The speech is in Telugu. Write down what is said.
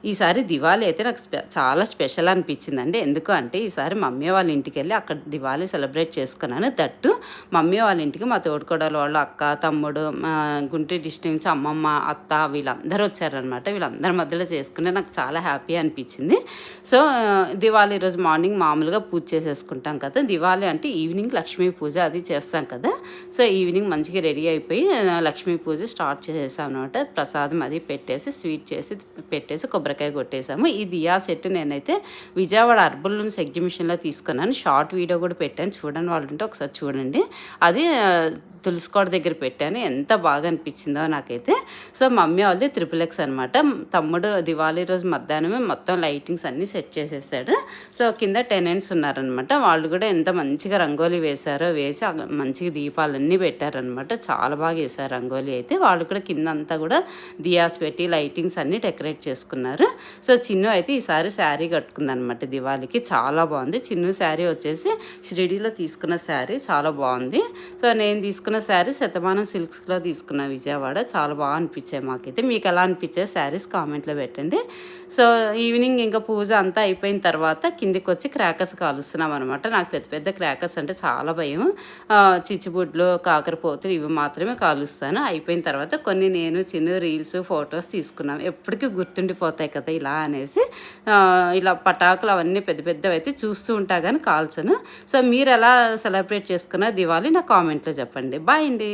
ఈసారి దివాళీ అయితే నాకు చాలా స్పెషల్ అనిపించిందండి. ఎందుకు అంటే ఈసారి మమ్మీ వాళ్ళ ఇంటికెళ్ళి అక్కడ దివాళీ సెలబ్రేట్ చేసుకున్నాను. దట్టు మమ్మీ వాళ్ళ ఇంటికి మా తోడికోడలు వాళ్ళు, అక్క, తమ్ముడు, గుంటూరు డిస్ట్రిక్ట్ నుంచి అమ్మమ్మ, అత్త వీళ్ళందరూ వచ్చారనమాట. వీళ్ళందరి మధ్యలో చేసుకునే నాకు చాలా హ్యాపీ అనిపించింది. సో దివాళీ రోజు మార్నింగ్ మామూలుగా పూజ చేసేసుకుంటాం కదా. దివాళీ అంటే ఈవినింగ్ లక్ష్మీ పూజ అది చేస్తాం కదా. సో ఈవినింగ్ మంచిగా రెడీ అయిపోయి లక్ష్మీ పూజ స్టార్ట్ చేసేసాం అనమాట. ప్రసాదం అది పెట్టేసి స్వీట్ చేసి పెట్టేసి కొబ్బరికాయ కొట్టేసాము. ఈ దియా సెట్ నేనైతే విజయవాడ అర్బన్ లూమ్స్ ఎగ్జిబిషన్లో తీసుకున్నాను. షార్ట్ వీడియో కూడా పెట్టాను, చూడని వాళ్ళు ఉంటే ఒకసారి చూడండి. అది తులసికోట దగ్గర పెట్టాను. ఎంత బాగా అనిపించిందో నాకైతే. సో మమ్మీ వాళ్ళది XXX అనమాట. తమ్ముడు దివాళీ రోజు మధ్యాహ్నమే మొత్తం లైటింగ్స్ అన్నీ సెట్ చేసేసాడు. సో కింద టెనెంట్స్ ఉన్నారనమాట. వాళ్ళు కూడా ఎంత మంచిగా రంగోలీ వేశారో వేసి మంచిగా దీపాలన్నీ పెట్టారనమాట. చాలా బాగా వేశారు రంగోలీ అయితే. వాళ్ళు కూడా కింద అంతా కూడా దియాస్ పెట్టి లైటింగ్స్ అన్నీ డెకరేట్ చేసుకున్నారు. సో చిన్ను అయితే ఈసారి శారీ కట్టుకుందనమాట దివాళీకి. చాలా బాగుంది. చిన్ను శారీ వచ్చేసి షిరిడీలో తీసుకున్న శారీ చాలా బాగుంది. సో నేను తీసుకున్న శారీ శతమానం సిల్క్స్లో తీసుకున్న విజయవాడ. చాలా బాగా అనిపించాయి మాకైతే. మీకు ఎలా అనిపించాయి శారీస్ కామెంట్లో పెట్టండి. సో ఈవినింగ్ ఇంకా పూజ అంతా అయిపోయిన తర్వాత కిందికి వచ్చి క్రాకర్స్ కాలుస్తున్నాం అనమాట. నాకు పెద్ద పెద్ద క్రాకర్స్ అంటే చాలా భయం. చిచ్చుబుడ్లు, కాకరపోతులు ఇవి మాత్రమే కాలుస్తాను. అయిపోయిన తర్వాత కొన్ని నేను చిన్న రీల్స్, ఫొటోస్ తీసుకున్నాం. ఎప్పటికీ గుర్తుండిపోతాయి కదా ఇలా అనేసి. ఇలా పటాకులు అవన్నీ పెద్ద పెద్దవి అయితే చూస్తూ ఉంటా కానీ కాల్చను. సో మీరు ఎలా సెలబ్రేట్ చేసుకున్న దివాళీ నా కామెంట్లో చెప్పండి. బాయ్ అండి.